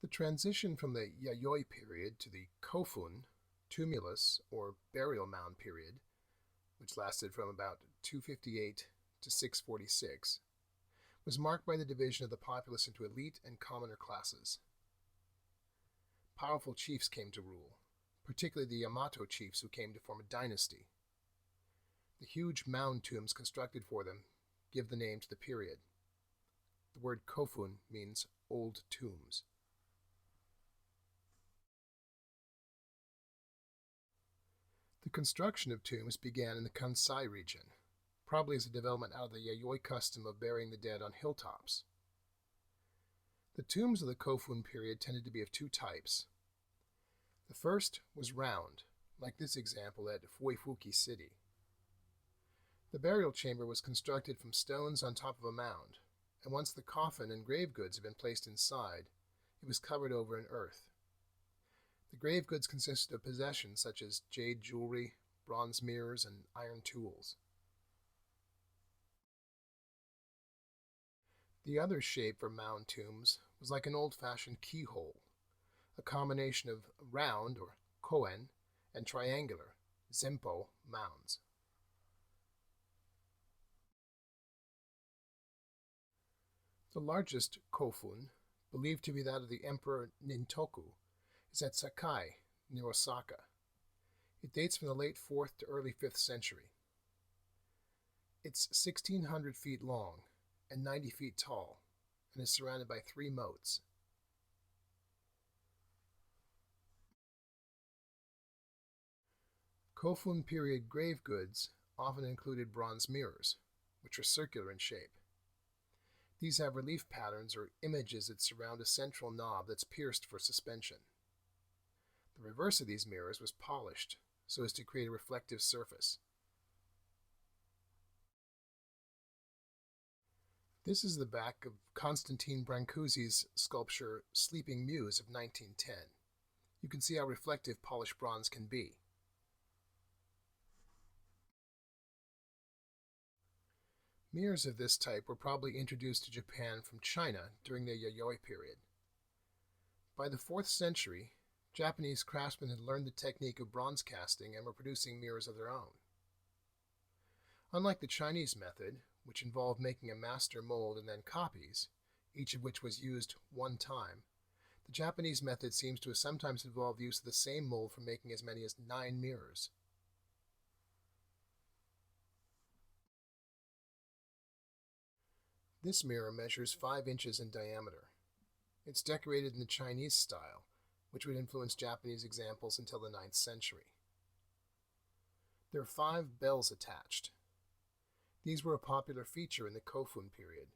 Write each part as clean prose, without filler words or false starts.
The transition from the Yayoi period to the Kofun, tumulus or burial mound period, which lasted from about 258 to 646, was marked by the division of the populace into elite and commoner classes. Powerful chiefs came to rule, particularly the Yamato chiefs who came to form a dynasty. The huge mound tombs constructed for them give the name to the period. The word Kofun means old tombs. The construction of tombs began in the Kansai region, probably as a development out of the Yayoi custom of burying the dead on hilltops. The tombs of the Kofun period tended to be of two types. The first was round, like this example at Fuifuki City. The burial chamber was constructed from stones on top of a mound, and once the coffin and grave goods had been placed inside, it was covered over in earth. The grave goods consisted of possessions such as jade jewelry, bronze mirrors, and iron tools. The other shape for mound tombs was like an old-fashioned keyhole, a combination of round, or koen, and triangular, zempo, mounds. The largest kofun, believed to be that of the Emperor Nintoku, is at Sakai, near Osaka. It dates from the late 4th to early 5th century. It's 1,600 feet long and 90 feet tall, and is surrounded by 3 moats. Kofun period grave goods often included bronze mirrors, which are circular in shape. These have relief patterns or images that surround a central knob that's pierced for suspension. The reverse of these mirrors was polished so as to create a reflective surface. This is the back of Constantine Brancusi's sculpture Sleeping Muse of 1910. You can see how reflective polished bronze can be. Mirrors of this type were probably introduced to Japan from China during the Yayoi period. By the 4th century, Japanese craftsmen had learned the technique of bronze casting and were producing mirrors of their own. Unlike the Chinese method, which involved making a master mold and then copies, each of which was used one time, the Japanese method seems to have sometimes involved use of the same mold for making as many as 9 mirrors. This mirror measures 5 inches in diameter. It's decorated in the Chinese style, which would influence Japanese examples until the 9th century. There are 5 bells attached. These were a popular feature in the Kofun period,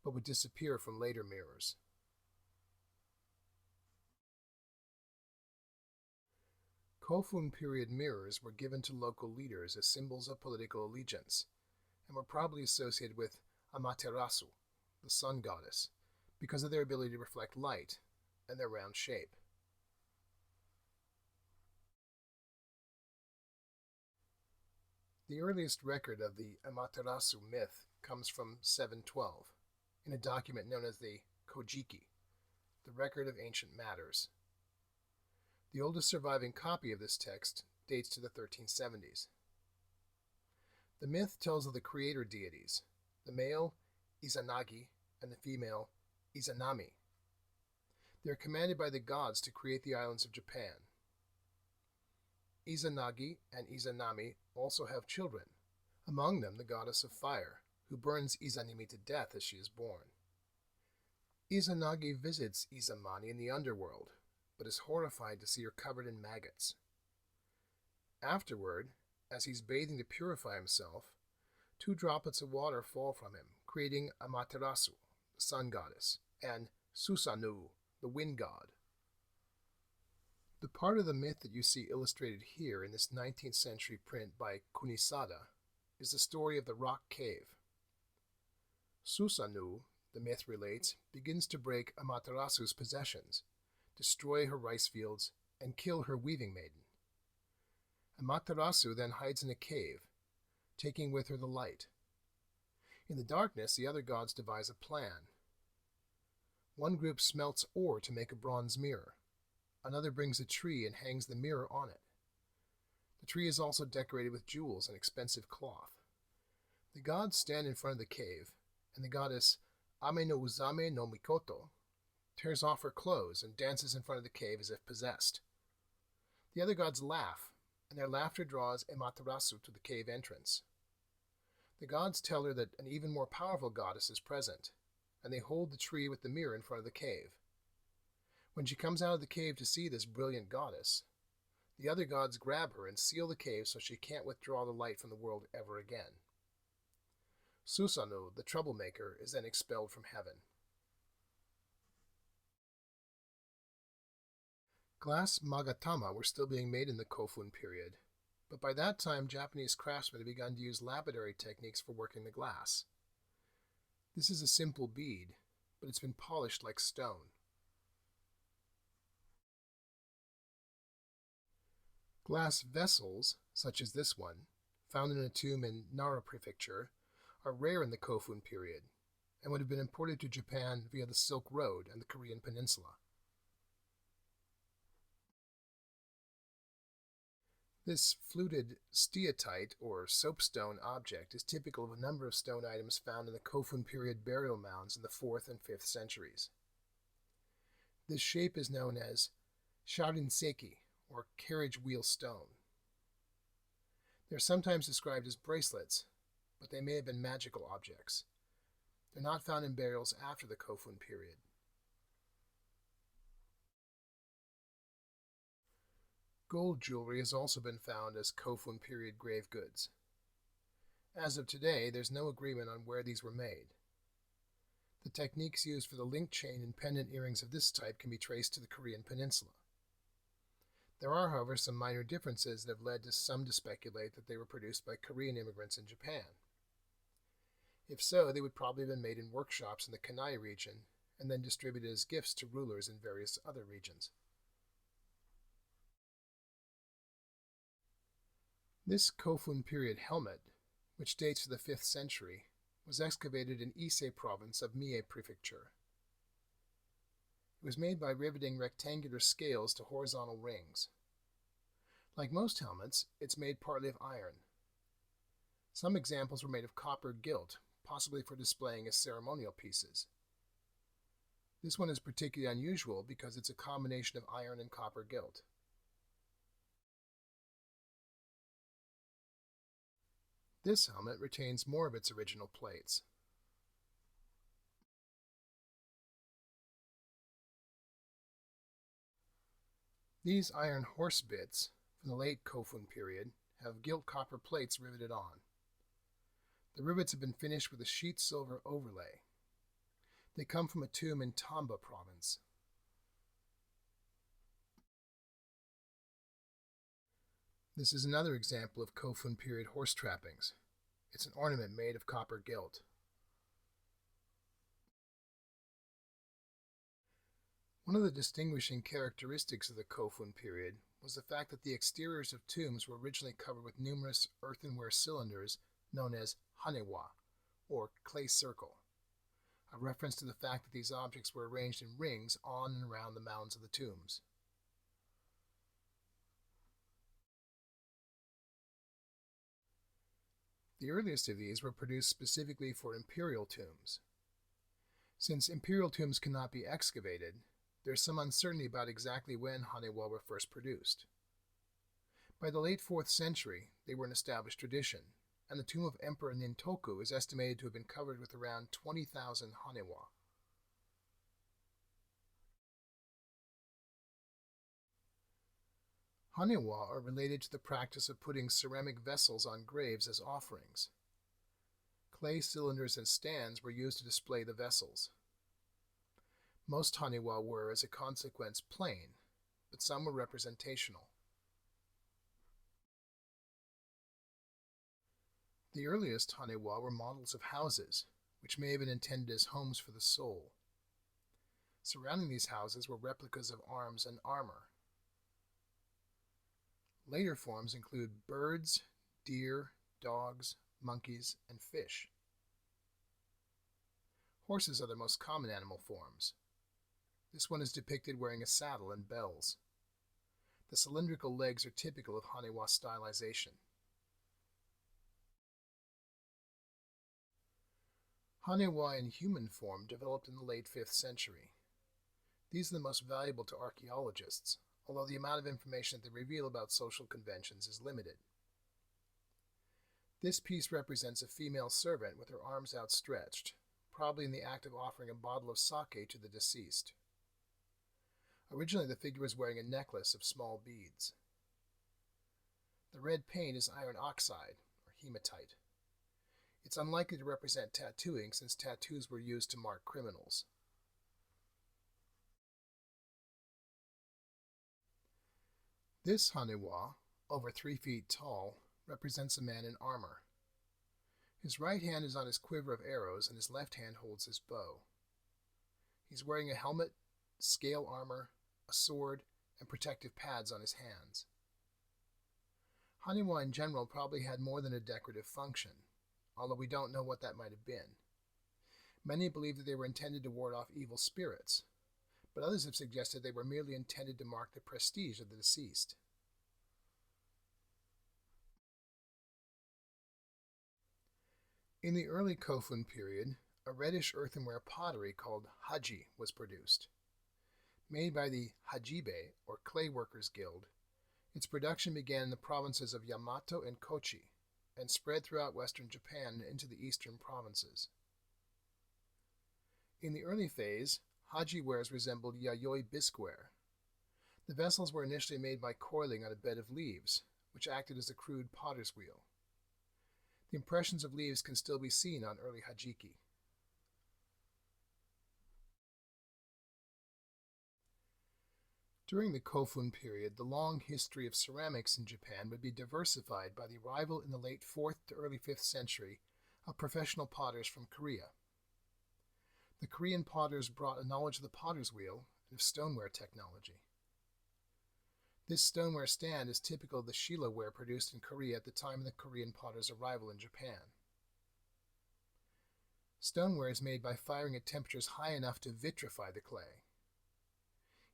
but would disappear from later mirrors. Kofun period mirrors were given to local leaders as symbols of political allegiance, and were probably associated with Amaterasu, the sun goddess, because of their ability to reflect light and their round shape. The earliest record of the Amaterasu myth comes from 712, in a document known as the Kojiki, the Record of Ancient Matters. The oldest surviving copy of this text dates to the 1370s. The myth tells of the creator deities, the male Izanagi and the female Izanami. They are commanded by the gods to create the islands of Japan. Izanagi and Izanami also have children, among them the goddess of fire, who burns Izanami to death as she is born. Izanagi visits Izamani in the underworld, but is horrified to see her covered in maggots. Afterward, as he's bathing to purify himself, 2 droplets of water fall from him, creating Amaterasu, the sun goddess, and Susanoo, the wind god. The part of the myth that you see illustrated here in this 19th century print by Kunisada is the story of the rock cave. Susanoo, the myth relates, begins to break Amaterasu's possessions, destroy her rice fields, and kill her weaving maiden. Amaterasu then hides in a cave, taking with her the light. In the darkness, the other gods devise a plan. One group smelts ore to make a bronze mirror. Another brings a tree and hangs the mirror on it. The tree is also decorated with jewels and expensive cloth. The gods stand in front of the cave, and the goddess Ame no Uzame no Mikoto tears off her clothes and dances in front of the cave as if possessed. The other gods laugh, and their laughter draws Amaterasu to the cave entrance. The gods tell her that an even more powerful goddess is present, and they hold the tree with the mirror in front of the cave. When she comes out of the cave to see this brilliant goddess, the other gods grab her and seal the cave so she can't withdraw the light from the world ever again. Susanoo, the troublemaker, is then expelled from heaven. Glass magatama were still being made in the Kofun period, but by that time Japanese craftsmen had begun to use lapidary techniques for working the glass. This is a simple bead, but it's been polished like stone. Glass vessels, such as this one, found in a tomb in Nara Prefecture, are rare in the Kofun period, and would have been imported to Japan via the Silk Road and the Korean Peninsula. This fluted steatite, or soapstone object, is typical of a number of stone items found in the Kofun period burial mounds in the 4th and 5th centuries. This shape is known as sharinseki, or carriage wheel stone. They are sometimes described as bracelets, but they may have been magical objects. They're not found in burials after the Kofun period. Gold jewelry has also been found as Kofun period grave goods. As of today, there's no agreement on where these were made. The techniques used for the link chain and pendant earrings of this type can be traced to the Korean Peninsula. There are, however, some minor differences that have led to some to speculate that they were produced by Korean immigrants in Japan. If so, they would probably have been made in workshops in the Kanai region and then distributed as gifts to rulers in various other regions. This Kofun period helmet, which dates to the 5th century, was excavated in Ise province of Mie Prefecture. It was made by riveting rectangular scales to horizontal rings. Like most helmets, it's made partly of iron. Some examples were made of copper gilt, possibly for displaying as ceremonial pieces. This one is particularly unusual because it's a combination of iron and copper gilt. This helmet retains more of its original plates. These iron horse bits from the late Kofun period have gilt copper plates riveted on. The rivets have been finished with a sheet silver overlay. They come from a tomb in Tamba province. This is another example of Kofun period horse trappings. It's an ornament made of copper gilt. One of the distinguishing characteristics of the Kofun period was the fact that the exteriors of tombs were originally covered with numerous earthenware cylinders known as hanewa, or clay circle, a reference to the fact that these objects were arranged in rings on and around the mounds of the tombs. The earliest of these were produced specifically for imperial tombs. Since imperial tombs cannot be excavated, there is some uncertainty about exactly when hanewa were first produced. By the late 4th century, they were an established tradition, and the tomb of Emperor Nintoku is estimated to have been covered with around 20,000 hanewa. Hanewa are related to the practice of putting ceramic vessels on graves as offerings. Clay cylinders and stands were used to display the vessels. Most hanewa were, as a consequence, plain, but some were representational. The earliest hanewa were models of houses, which may have been intended as homes for the soul. Surrounding these houses were replicas of arms and armor. Later forms include birds, deer, dogs, monkeys, and fish. Horses are the most common animal forms. This one is depicted wearing a saddle and bells. The cylindrical legs are typical of Haniwa stylization. Haniwa in human form developed in the late 5th century. These are the most valuable to archaeologists, although the amount of information that they reveal about social conventions is limited. This piece represents a female servant with her arms outstretched, probably in the act of offering a bottle of sake to the deceased. Originally, the figure was wearing a necklace of small beads. The red paint is iron oxide, or hematite. It's unlikely to represent tattooing since tattoos were used to mark criminals. This Haniwa, over 3 feet tall, represents a man in armor. His right hand is on his quiver of arrows and his left hand holds his bow. He's wearing a helmet, scale armor, a sword, and protective pads on his hands. Haniwa in general probably had more than a decorative function, although we don't know what that might have been. Many believe that they were intended to ward off evil spirits, but others have suggested they were merely intended to mark the prestige of the deceased. In the early Kofun period, a reddish earthenware pottery called haji was produced. Made by the Hajibe, or Clay Workers Guild, its production began in the provinces of Yamato and Kochi, and spread throughout western Japan and into the eastern provinces. In the early phase, haji wares resembled yayoi bisqueware. The vessels were initially made by coiling on a bed of leaves, which acted as a crude potter's wheel. The impressions of leaves can still be seen on early hajiki. During the Kofun period, the long history of ceramics in Japan would be diversified by the arrival in the late 4th to early 5th century of professional potters from Korea. The Korean potters brought a knowledge of the potter's wheel and of stoneware technology. This stoneware stand is typical of the shila ware produced in Korea at the time of the Korean potter's arrival in Japan. Stoneware is made by firing at temperatures high enough to vitrify the clay.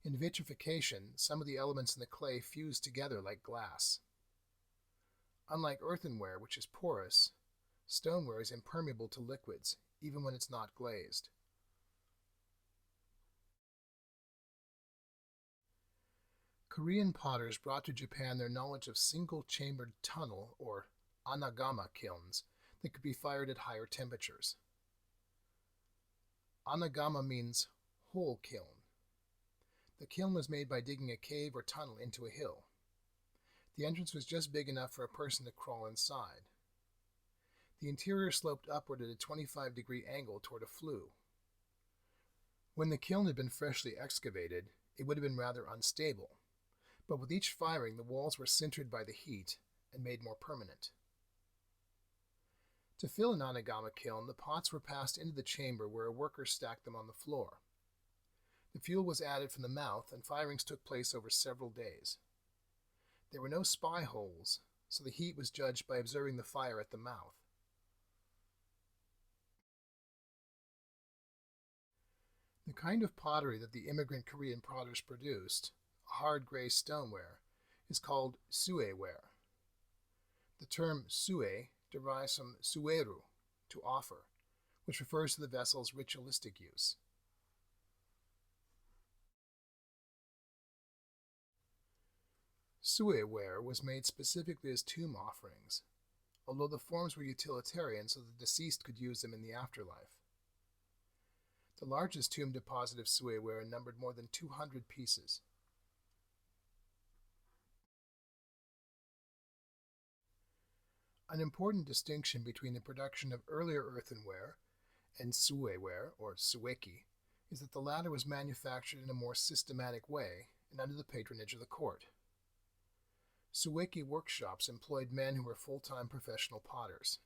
In vitrification, some of the elements in the clay fuse together like glass. Unlike earthenware, which is porous, stoneware is impermeable to liquids, even when it's not glazed. Korean potters brought to Japan their knowledge of single-chambered tunnel, or anagama kilns, that could be fired at higher temperatures. Anagama means hole kiln. The kiln was made by digging a cave or tunnel into a hill. The entrance was just big enough for a person to crawl inside. The interior sloped upward at a 25-degree angle toward a flue. When the kiln had been freshly excavated, it would have been rather unstable, but with each firing the walls were sintered by the heat and made more permanent. To fill an anagama kiln, the pots were passed into the chamber where a worker stacked them on the floor. The fuel was added from the mouth, and firings took place over several days. There were no spy holes, so the heat was judged by observing the fire at the mouth. The kind of pottery that the immigrant Korean potters produced, hard gray stoneware, is called sueware. The term sue derives from sueru, to offer, which refers to the vessel's ritualistic use. Sueware was made specifically as tomb offerings, although the forms were utilitarian so the deceased could use them in the afterlife. The largest tomb deposit of sueware numbered more than 200 pieces. An important distinction between the production of earlier earthenware and sueware, or sueki, is that the latter was manufactured in a more systematic way and under the patronage of the court. Sueki workshops employed men who were full-time professional potters.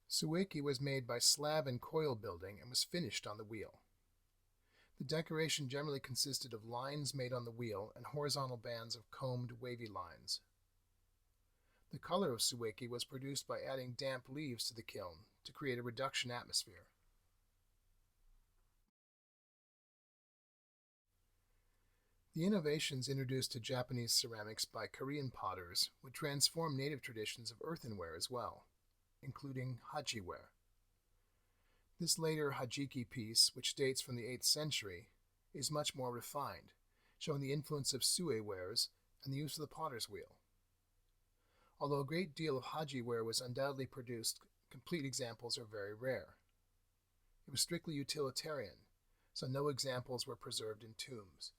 Sueki was made by slab and coil building and was finished on the wheel. The decoration generally consisted of lines made on the wheel and horizontal bands of combed, wavy lines. The color of sueki was produced by adding damp leaves to the kiln to create a reduction atmosphere. The innovations introduced to Japanese ceramics by Korean potters would transform native traditions of earthenware as well, including hajiware. This later hajiki piece, which dates from the 8th century, is much more refined, showing the influence of sue wares and the use of the potter's wheel. Although a great deal of hajiware was undoubtedly produced, complete examples are very rare. It was strictly utilitarian, so no examples were preserved in tombs.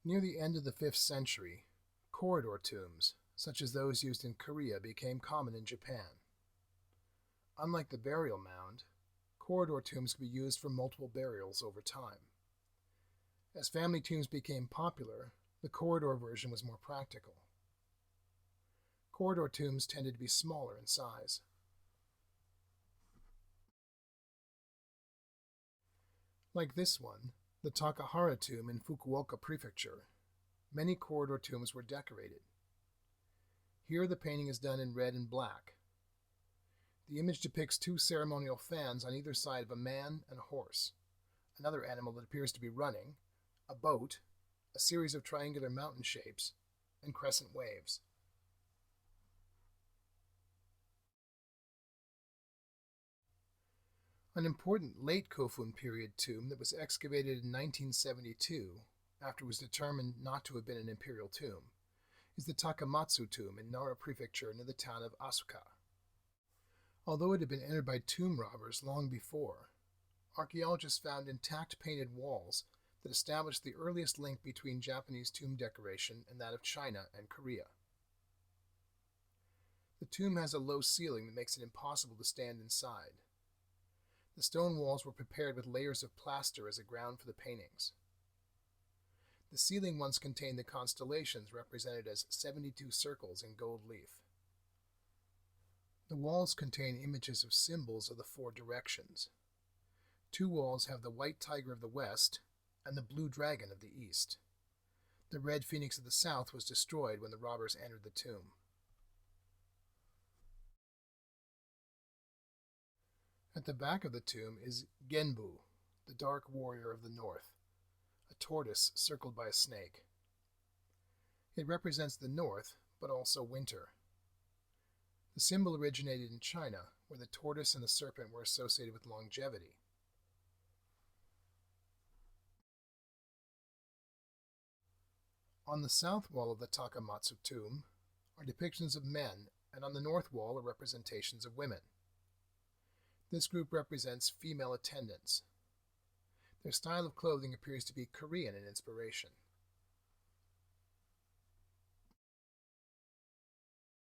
Near the end of the 5th century, corridor tombs, such as those used in Korea, became common in Japan. Unlike the burial mound, corridor tombs could be used for multiple burials over time. As family tombs became popular, the corridor version was more practical. Corridor tombs tended to be smaller in size. Like this one, the Takahara tomb in Fukuoka Prefecture, many corridor tombs were decorated. Here the painting is done in red and black. The image depicts two ceremonial fans on either side of a man and a horse, another animal that appears to be running, a boat, a series of triangular mountain shapes, and crescent waves. An important late Kofun period tomb that was excavated in 1972, after it was determined not to have been an imperial tomb, is the Takamatsu tomb in Nara Prefecture near the town of Asuka. Although it had been entered by tomb robbers long before, archaeologists found intact painted walls that established the earliest link between Japanese tomb decoration and that of China and Korea. The tomb has a low ceiling that makes it impossible to stand inside. The stone walls were prepared with layers of plaster as a ground for the paintings. The ceiling once contained the constellations represented as 72 circles in gold leaf. The walls contain images of symbols of the 4 directions. 2 walls have the white tiger of the west and the blue dragon of the east. The red phoenix of the south was destroyed when the robbers entered the tomb. At the back of the tomb is Genbu, the dark warrior of the north, a tortoise circled by a snake. It represents the north, but also winter. The symbol originated in China, where the tortoise and the serpent were associated with longevity. On the south wall of the Takamatsu tomb are depictions of men, and on the north wall are representations of women. This group represents female attendants. Their style of clothing appears to be Korean in inspiration.